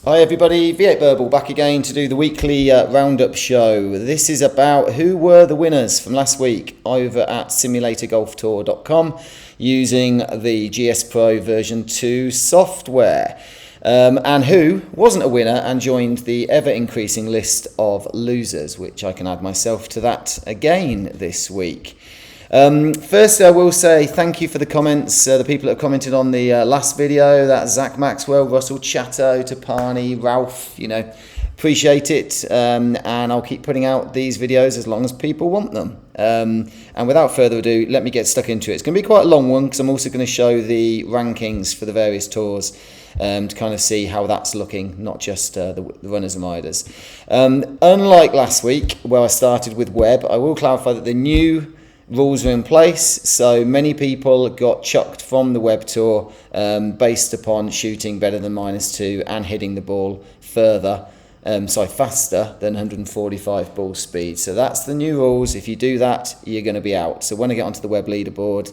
Hi everybody, v8burble back again to do the weekly roundup show. This is about who were the winners from last week over at simulatorgolftour.com using the GSPRO version 2 software. And who wasn't a winner and joined the ever-increasing list of losers, which I can add myself to that again this week. Firstly, I will say thank you for the comments, the people that have commented on the last video. That's Zach Maxwell, Russell Chatto, Tapani, Ralph, appreciate it. And I'll keep putting out these videos as long as people want them. And without further ado, let me get stuck into it. It's going to be quite a long one because I'm also going to show the rankings for the various tours to kind of see how that's looking, not just the runners and riders. Unlike last week, where I started with web, I will clarify that the new rules are in place, so many people got chucked from the web tour based upon shooting better than -2 and hitting the ball faster than 145 ball speed. So that's the new rules. If you do that, you're going to be out. So when I get onto the web leaderboard,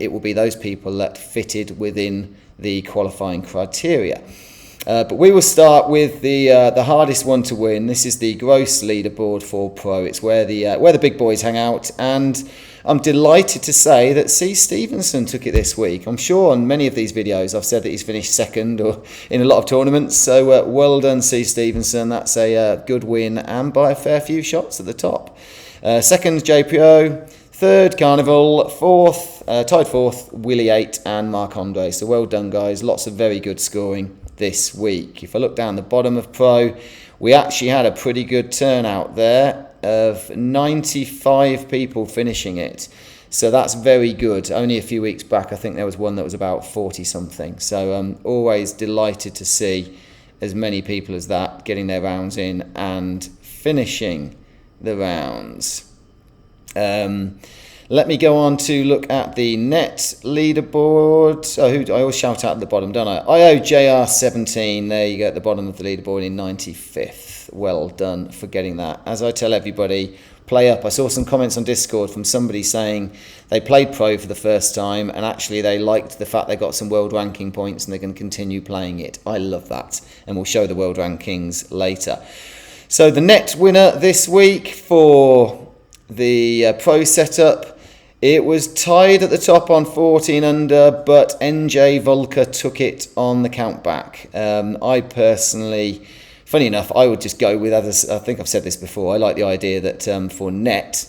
it will be those people that fitted within the qualifying criteria. But we will start with the hardest one to win. This is the gross leaderboard for Pro. It's where the big boys hang out, and I'm delighted to say that C. Stevenson took it this week. I'm sure on many of these videos I've said that he's finished second or in a lot of tournaments. So well done, C. Stevenson. That's a good win, and by a fair few shots at the top. Second, GSPRO. Third, Carnival. Fourth, tied fourth, Willie 8 and Mark Andre. So well done, guys. Lots of very good scoring this week. If I look down the bottom of Pro, we actually had a pretty good turnout there of 95 people finishing it. So that's very good. Only a few weeks back, I think there was one that was about 40 something. So I'm always delighted to see as many people as that getting their rounds in and finishing the rounds. Let me go on to look at the net leaderboard. I always shout out at the bottom, don't I? IOJR17, there you go at the bottom of the leaderboard in 95th. Well done for getting that. As I tell everybody, play up. I saw some comments on Discord from somebody saying they played Pro for the first time and actually they liked the fact they got some world ranking points and they're going to continue playing it. I love that. And we'll show the world rankings later. So the net winner this week for the Pro setup, it was tied at the top on 14 under, but NJ Volker took it on the countback. I personally, funny enough, I would just go with others. I think I've said this before. I like the idea that for net,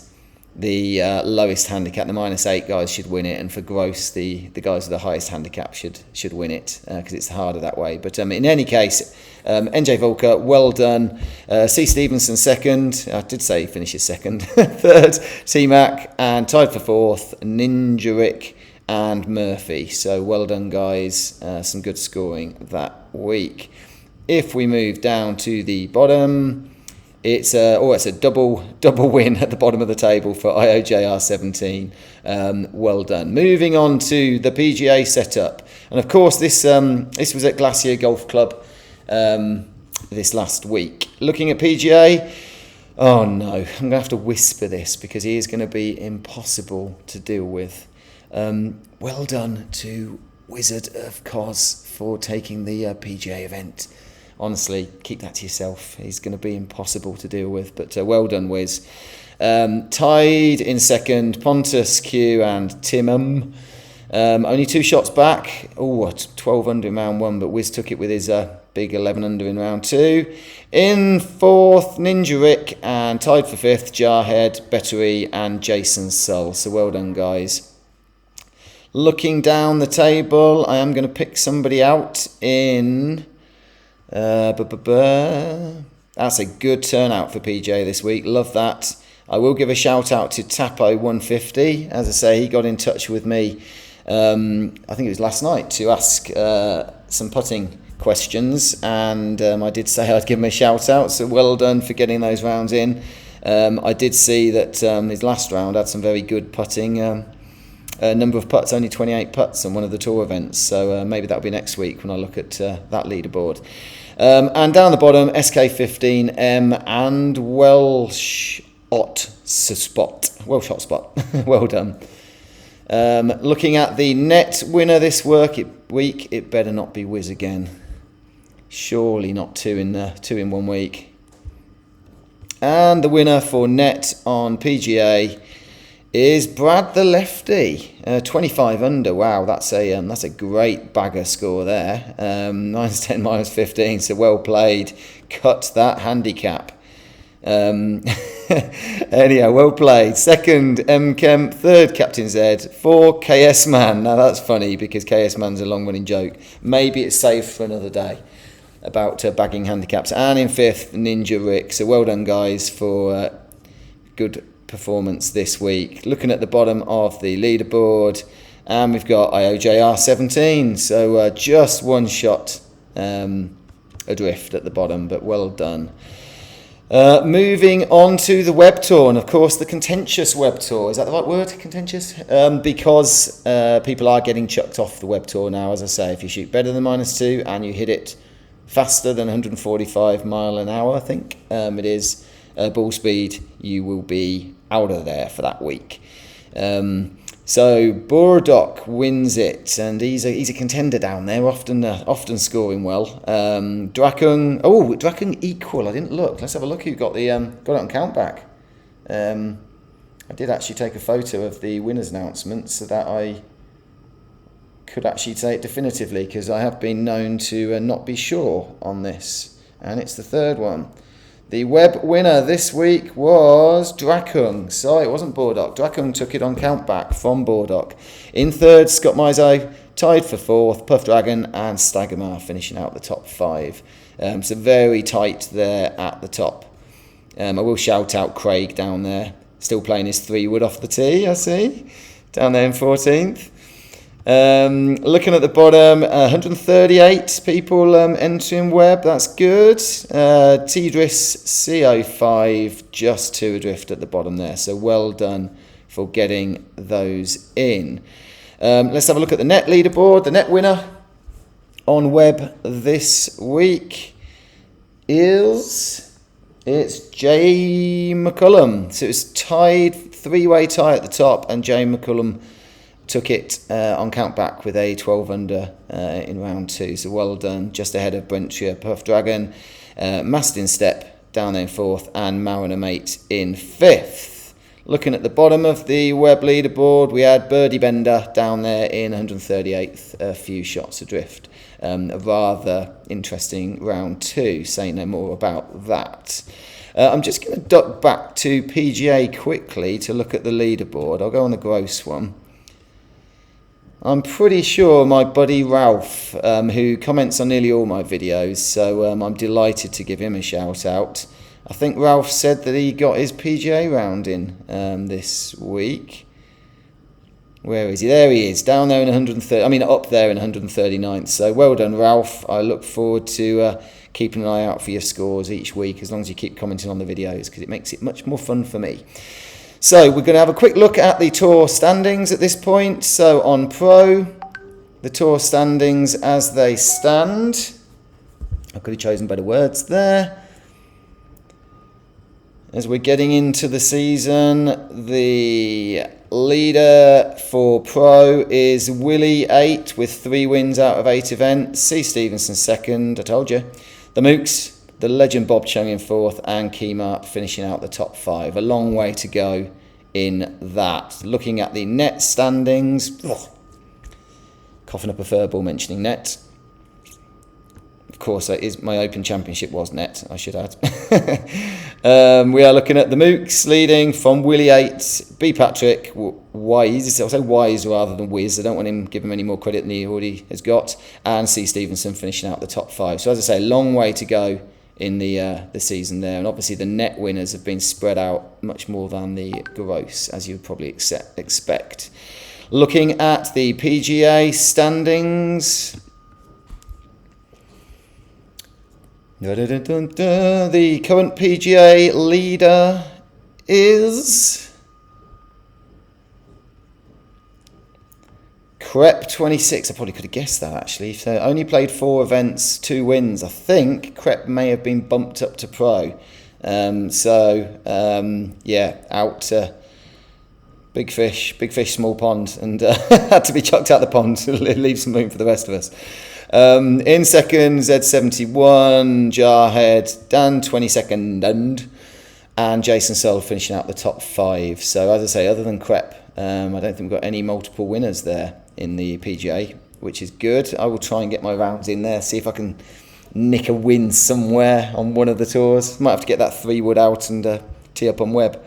the lowest handicap, the -8 guys should win it, and for gross, the guys with the highest handicap should win it because it's harder that way. But in any case, NJ Volker, well done. C. Stevenson second. I did say he finishes second. Third, T-Mac, and tied for fourth, Ninja Rick and Murphy. So well done, guys. Some good scoring that week. If we move down to the bottom, it's a double win at the bottom of the table for IOJR17. Well done. Moving on to the PGA setup, and of course this was at Glacier Golf Club this last week. Looking at PGA, oh no, I'm going to have to whisper this because he is going to be impossible to deal with. Well done to Wizard of Cos for taking the PGA event. Honestly, keep that to yourself. He's going to be impossible to deal with, but well done, Wiz. Tied in second, Pontus, Q and Timum. Only 2 shots back. Oh, 12 under in round 1, but Wiz took it with his big 11 under in round 2. In fourth, Ninja Rick, and tied for fifth, Jarhead, Bettery and Jason Sull. So well done, guys. Looking down the table, I am going to pick somebody out in... That's a good turnout for PJ this week. Love that. I will give a shout out to Tapo150. As I say, he got in touch with me, I think it was last night, to ask some putting questions, and I did say I'd give him a shout out, so well done for getting those rounds in. I did see that his last round had some very good putting. Number of putts, only 28 putts on one of the tour events, so maybe that'll be next week when I look at that leaderboard. And down the bottom, SK15M and Welsh Spot. Well done. Looking at the net winner this week, it better not be Wiz again. Surely not two in 1 week. And the winner for net on PGA is Brad the Lefty, 25 under. Wow, that's a great bagger score there. -10, -15, so well played. Cut that handicap. Anyhow, well played. Second, M Kemp. Third, Captain Z. 4, KS Man. Now that's funny because KS Man's a long-running joke. Maybe it's saved for another day about bagging handicaps. And in fifth, Ninja Rick. So well done, guys, for good performance this week. Looking at the bottom of the leaderboard, and we've got IOJR17. So just one shot adrift at the bottom, but well done. Moving on to the web tour, and of course the contentious web tour. Is that the right word, contentious? Because people are getting chucked off the web tour now. As I say, if you shoot better than -2 and you hit it faster than 145 mile an hour, I think it is, ball speed, you will be out of there for that week. So Burdock wins it, and he's a contender down there, often scoring well. Drakung equal. I didn't look. Let's have a look who got it on countback. I did actually take a photo of the winners' announcement so that I could actually say it definitively, because I have been known to not be sure on this, and it's the third one. The web winner this week was Drakung. So it wasn't Burdock. Drakung took it on countback from Burdock. In third, Scott Mizo, tied for fourth, Puff Dragon and Staggermar finishing out the top 5. So very tight there at the top. I will shout out Craig down there, still playing his 3-wood off the tee, I see, down there in 14th. Looking at the bottom, 138 people entering web. That's good. Tidris CO5 just 2 adrift at the bottom there. So well done for getting those in. Let's have a look at the net leaderboard. The net winner on web this week it's Jay McCullum. So it's tied, 3-way tie at the top, and Jay McCullum took it on countback with a 12 under in round 2. So well done, just ahead of Brentshire, Puff Dragon, Mastin Step down there in 4th, and Mariner Mate in 5th. Looking at the bottom of the web leaderboard, we had Birdie Bender down there in 138th, a few shots adrift. A rather interesting round 2, saying no more about that. I'm just going to duck back to PGA quickly to look at the leaderboard. I'll go on the gross one. I'm pretty sure my buddy Ralph, who comments on nearly all my videos, so I'm delighted to give him a shout out. I think Ralph said that he got his PGA round in this week. Where is he? There he is, down there in 130. Up there in 139th. So well done, Ralph. I look forward to keeping an eye out for your scores each week, as long as you keep commenting on the videos, because it makes it much more fun for me. So we're going to have a quick look at the tour standings at this point. So on Pro, the tour standings as they stand. I could have chosen better words there. As we're getting into the season, the leader for Pro is Willie 8 with 3 wins out of 8 events. C. Stevenson second, I told you. The Mooks, the legend Bob Chung in 4th, and Kemar finishing out the top 5. A long way to go in that. Looking at the net standings, coughing up a furball mentioning net. Of course, my Open Championship was net, I should add. We are looking at the Mooks leading from Willie 8, B. Patrick, Wise, I'll say Wise rather than Wiz, I don't want him give him any more credit than he already has got, and C. Stevenson finishing out the top 5. So as I say, long way to go in the season there, and obviously the net winners have been spread out much more than the gross, as you would probably expect. Looking at the PGA standings, the current PGA leader is Crep 26. I probably could have guessed that actually. So only played 4 events, 2 wins. I think Crep may have been bumped up to Pro. Out big fish, small pond, and had to be chucked out the pond to leave some room for the rest of us. In second, Z71, Jarhead, Dan 22nd, and Jason Searle finishing out the top 5. So as I say, other than Crep, I don't think we've got any multiple winners there in the PGA, which is good. I will try and get my rounds in there, see if I can nick a win somewhere on one of the tours. Might have to get that 3-wood out and tee up on Webb,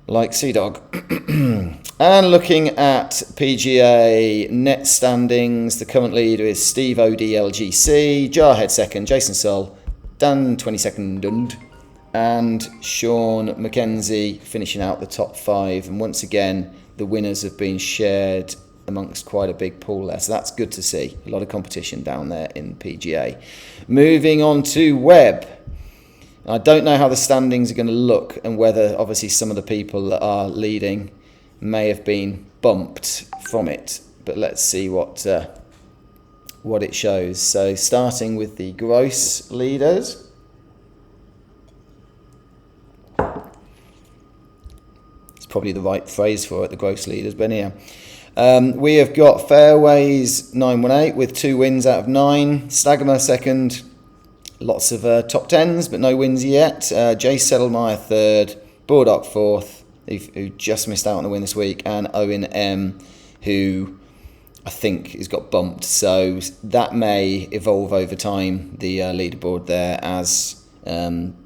like Sea Dog. And looking at PGA net standings, the current leader is Steve ODLGC, Jarhead second, Jason Searle, Dan 22nd, and Sean McKenzie finishing out the top 5. And once again, the winners have been shared amongst quite a big pool there, so that's good to see. A lot of competition down there in PGA. Moving on to Webb. I don't know how the standings are going to look and whether obviously some of the people that are leading may have been bumped from it, but let's see what it shows. So starting with the gross leaders. It's probably the right phrase for it, the gross leaders, but anyhow. We have got Fairways 918 with 2 wins out of 9. Stagmer second. Lots of top 10s, but no wins yet. Jay Settlemeyer third. Bordock fourth, who just missed out on the win this week. And Owen M, who I think has got bumped. So that may evolve over time, the leaderboard there, as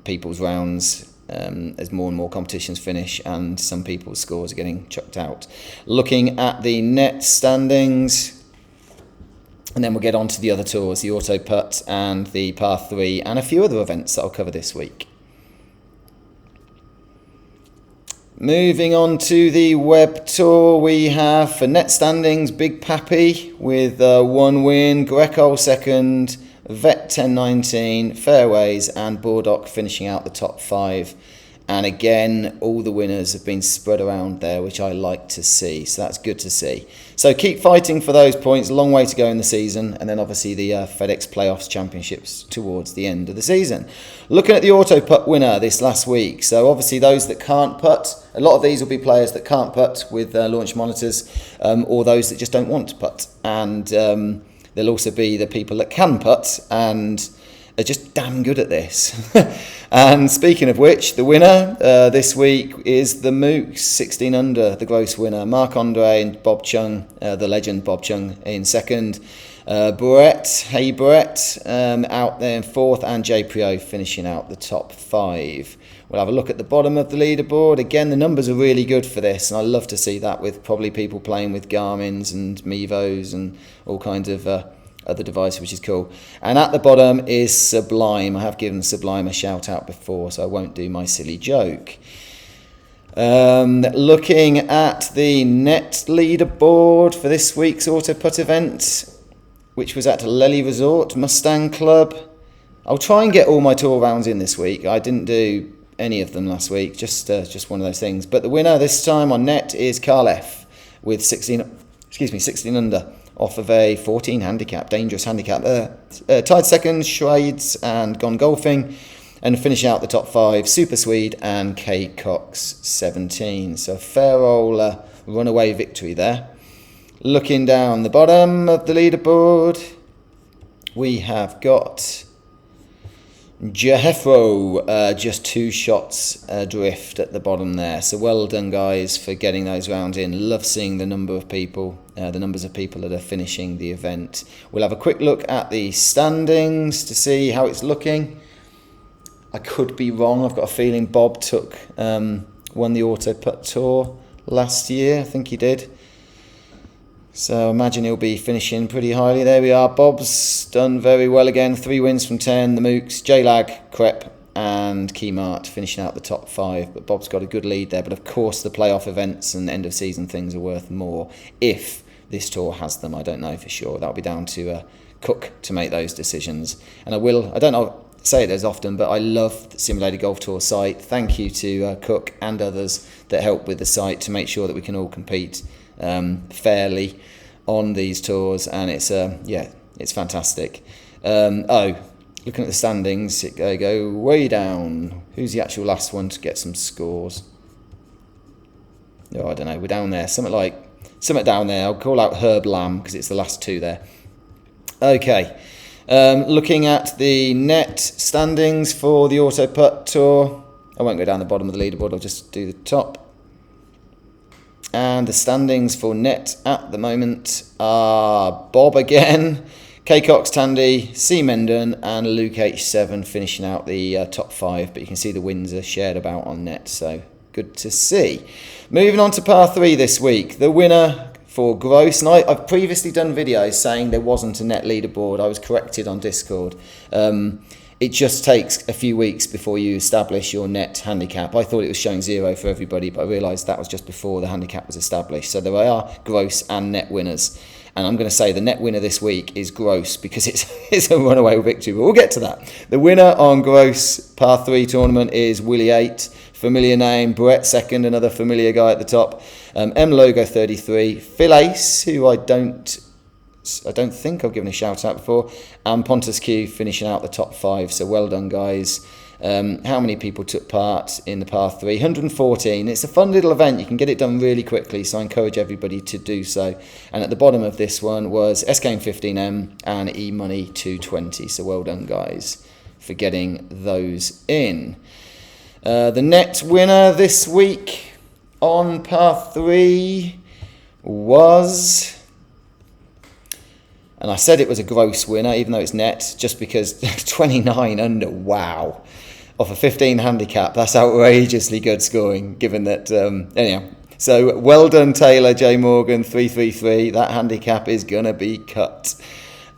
people's rounds, as more and more competitions finish and some people's scores are getting chucked out. Looking at the net standings, and then we'll get on to the other tours, the Auto Putt and the Par 3, and a few other events that I'll cover this week. Moving on to the Webb Tour, we have for net standings, Big Pappy with 1 win, Greco second, Vet 1019, Fairways, and Bordock finishing out the top 5. And again, all the winners have been spread around there, which I like to see. So that's good to see. So keep fighting for those points. A long way to go in the season. And then obviously the FedEx Playoffs Championships towards the end of the season. Looking at the Auto Putt winner this last week. So obviously those that can't putt, a lot of these will be players that can't putt with launch monitors, or those that just don't want to putt. And there'll also be the people that can putt and are just damn good at this. And speaking of which, the winner this week is the Mooks, 16 under, the gross winner. Mark Andre and Bob Chung, the legend Bob Chung in second. Brett out there in fourth, and GSPRO finishing out the top 5. We'll have a look at the bottom of the leaderboard. Again, the numbers are really good for this, and I love to see that, with probably people playing with Garmin's and Mevos and all kinds of other device, which is cool. And at the bottom is Sublime. I have given Sublime a shout out before, so I won't do my silly joke. Looking at the net leaderboard for this week's Auto Putt event, which was at Lely Resort Mustang Club. I'll try and get all my tour rounds in this week. I didn't do any of them last week, just one of those things. But the winner this time on net is Carl F with 16 under. Off of a 14 handicap, dangerous handicap there. Tied second, Schreids and Gone Golfing. And finishing out the top 5, Super Swede and K Cox 17. So fair old runaway victory there. Looking down the bottom of the leaderboard, we have got GSPRO, just 2 shots adrift at the bottom there. So well done, guys, for getting those rounds in. Love seeing the number of people, the numbers of people that are finishing the event. We'll have a quick look at the standings to see how it's looking. I could be wrong. I've got a feeling Bob won the Auto Putt Tour last year. I think he did. So I imagine he'll be finishing pretty highly. There we are. Bob's done very well again. 3 wins from 10. The Mooks, J-Lag, Crep and Keymart finishing out the top 5. But Bob's got a good lead there. But of course the playoff events and end of season things are worth more if this tour has them. I don't know for sure. That'll be down to Cook to make those decisions. And I don't know, say it as often, but I love the Simulated Golf Tour site. Thank you to Cook and others that help with the site to make sure that we can all compete fairly on these tours, and it's fantastic. Looking at the standings, they go way down. Who's the actual last one to get some scores? Oh, I don't know. We're down there. Something down there. I'll call out Herb Lamb because it's the last 2 there. Okay, looking at the net standings for the Auto Putt Tour. I won't go down the bottom of the leaderboard, I'll just do the top. And the standings for net at the moment are Bob again, K. Cox Tandy, C. Mendon, and Luke H7 finishing out the top 5. But you can see the wins are shared about on net, so good to see. Moving on to par 3 this week. The winner for gross, and I've previously done videos saying there wasn't a net leaderboard. I was corrected on Discord. It just takes a few weeks before you establish your net handicap. I thought it was showing 0 for everybody, but I realised that was just before the handicap was established. So there are gross and net winners. And I'm going to say the net winner this week is gross because it's a runaway victory, but we'll get to that. The winner on gross par 3 tournament is Willie 8, familiar name, Brett 2nd, another familiar guy at the top, M Logo 33, Phil Ace, who I don't think I've given a shout out before, and Pontus Q finishing out the top 5. So well done, guys. How many people took part in the par 3? 114. It's a fun little event. You can get it done really quickly, so I encourage everybody to do so. And at the bottom of this one was SKM 15M and E-Money 220. So well done, guys, for getting those in. The net winner this week on par 3 was... And I said it was a gross winner, even though it's net, just because 29 under, wow. Off a 15 handicap, that's outrageously good scoring, given that, anyhow. So, well done, Taylor J. Morgan, 333. That handicap is going to be cut.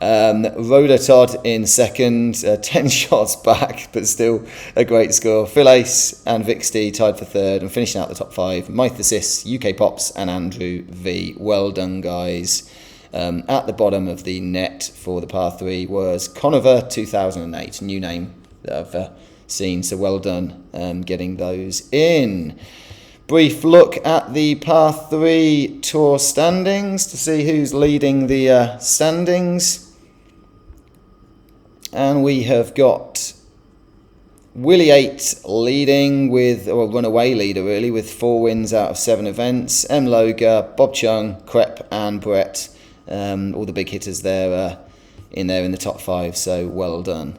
Rhoda Todd in 2nd, 10 shots back, but still a great score. Phil Ace and Vic Stee tied for 3rd, and finishing out the top 5. Mythesis, UK Pops, and Andrew V. Well done, guys. At the bottom of the net for the par 3 was Conover 2008, new name that I've seen, so well done getting those in. Brief look at the par 3 tour standings to see who's leading the standings. And we have got Willie 8 leading with, or runaway leader really, with 4 wins out of 7 events. M. Loga, Bob Chung, Crep and Brett. All the big hitters there in the top 5, so well done.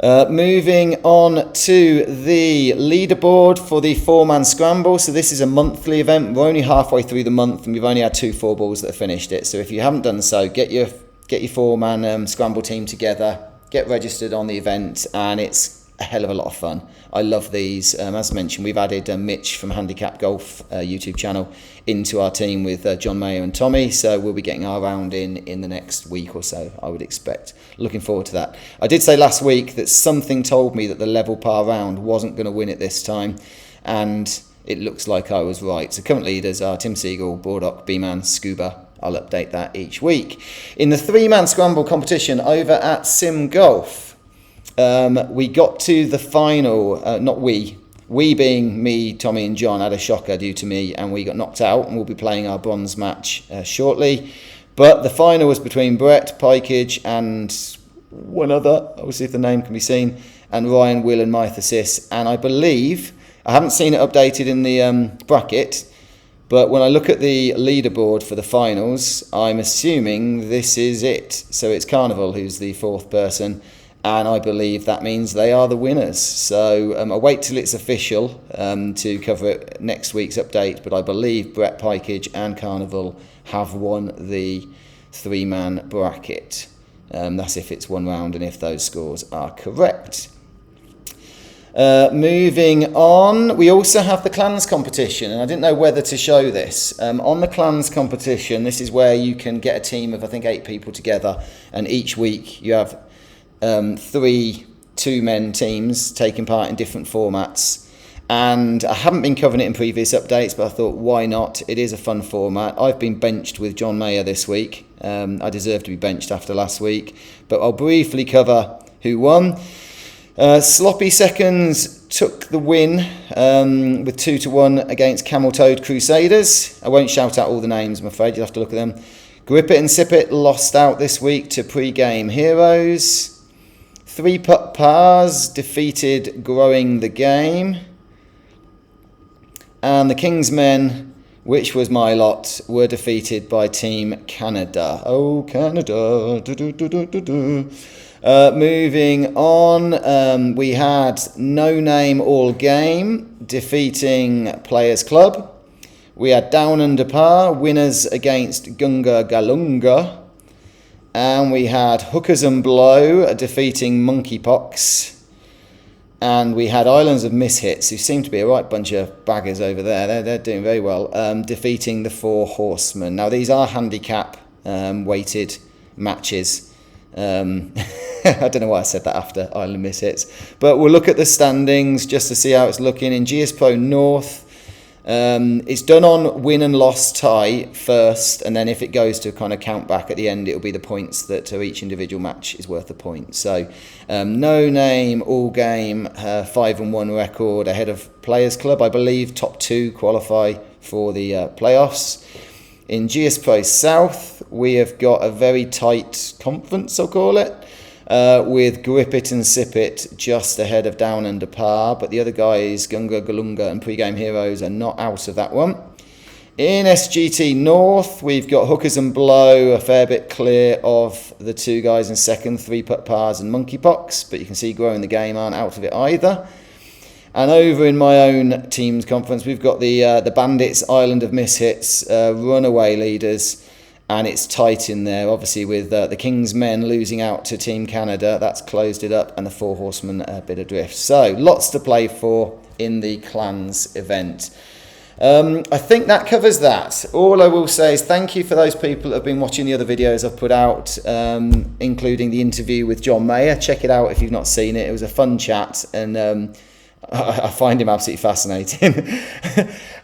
Moving on to the leaderboard for the 4-man scramble. So this is a monthly event. We're only halfway through the month and we've only had 2 4-balls that have finished it. So if you haven't done so, get your 4-man scramble team together, get registered on the event, and it's a hell of a lot of fun. I love these. As mentioned, we've added Mitch from Handicap Golf YouTube channel into our team with John Mayer and Tommy, so we'll be getting our round in the next week or so, I would expect. Looking forward to that. I did say last week that something told me that the level par round wasn't going to win it this time, and it looks like I was right. So current leaders are Tim Siegel, Bordock, B-Man, Scuba. I'll update that each week. In the 3-man scramble competition over at Sim Golf, we got to the final, not we being me, Tommy and John, had a shocker due to me and we got knocked out, and we'll be playing our bronze match shortly. But the final was between Brett Pikage and one other, I'll see if the name can be seen, and Ryan, Will and Mythesis. And I believe, I haven't seen it updated in the bracket, but when I look at the leaderboard for the finals, I'm assuming this is it. So it's Carnival who's the 4th person. And I believe that means they are the winners. So I'll wait till it's official to cover it next week's update. But I believe Brett Pikage and Carnival have won the 3-man bracket. That's if it's 1 round and if those scores are correct. Moving on, we also have the clans competition. And I didn't know whether to show this. On the clans competition, this is where you can get a team of, I think, 8 people together. And each week you have 3 2-men teams taking part in different formats, and I haven't been covering it in previous updates, but I thought why not. It is a fun format. I've been benched with John Mayer this week. I deserve to be benched after last week, but I'll briefly cover who won. Sloppy Seconds took the win with 2-1 against Camel Toad Crusaders. I won't shout out all the names, I'm afraid, you'll have to look at them. Grip It and Sip It lost out this week to Pre-Game Heroes. 3-putt pars defeated Growing the Game. And the Kingsmen which was my lot, were defeated by Team Canada. Oh, Canada. Moving on, we had No Name All Game defeating Players Club. We had Down Under Par, winners against Gunga Galunga. And we had Hookers and Blow defeating Monkeypox. And we had Islands of Mishits, who seem to be a right bunch of baggers over there. They're doing very well, defeating the Four Horsemen. Now, these are handicap weighted matches. I don't know why I said that after Island Mishits. But we'll look at the standings just to see how it's looking. In GSPRO North, it's done on win and loss tie first, and then if it goes to kind of count back at the end, it'll be the points that each individual match is worth a point. So No Name All Game 5-1 record ahead of Players Club. I believe top 2 qualify for the playoffs. In GSPRO South, we have got a very tight conference, I'll call it, with Grip It and Sip It just ahead of Down Under Par, but the other guys, Gunga Galunga and Pre-Game Heroes, are not out of that one. In SGT North, we've got Hookers and Blow a fair bit clear of the 2 guys in second, 3-putt Pars and Monkeypox, but you can see Growing the Game aren't out of it either. And over in my own team's conference, we've got the Bandits Island of Mishits runaway leaders, and it's tight in there, obviously, with the King's Men losing out to Team Canada. That's closed it up, and the Four Horsemen a bit adrift. So lots to play for in the Clans event. I think that covers that. All I will say is thank you for those people that have been watching the other videos I've put out, including the interview with John Mayer. Check it out if you've not seen it. It was a fun chat, and I find him absolutely fascinating.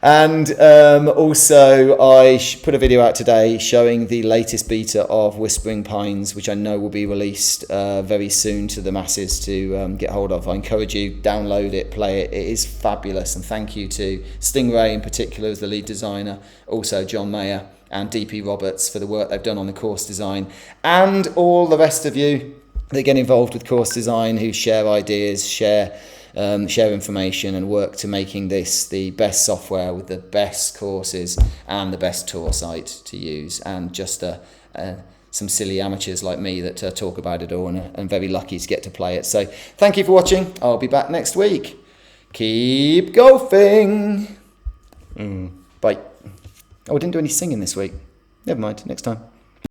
And also I put a video out today showing the latest beta of Whispering Pines, which I know will be released very soon to the masses to get hold of. I encourage you, download it, play it. It is fabulous, and thank you to Stingray in particular as the lead designer, also John Mayer and DP Roberts for the work they've done on the course design, and all the rest of you that get involved with course design, who share ideas, share information and work to making this the best software with the best courses and the best tour site to use, and just some silly amateurs like me that talk about it all, and I'm very lucky to get to play it. So thank you for watching. I'll be back next week. Keep golfing. Bye. Oh, I didn't do any singing this week. Never mind, next time.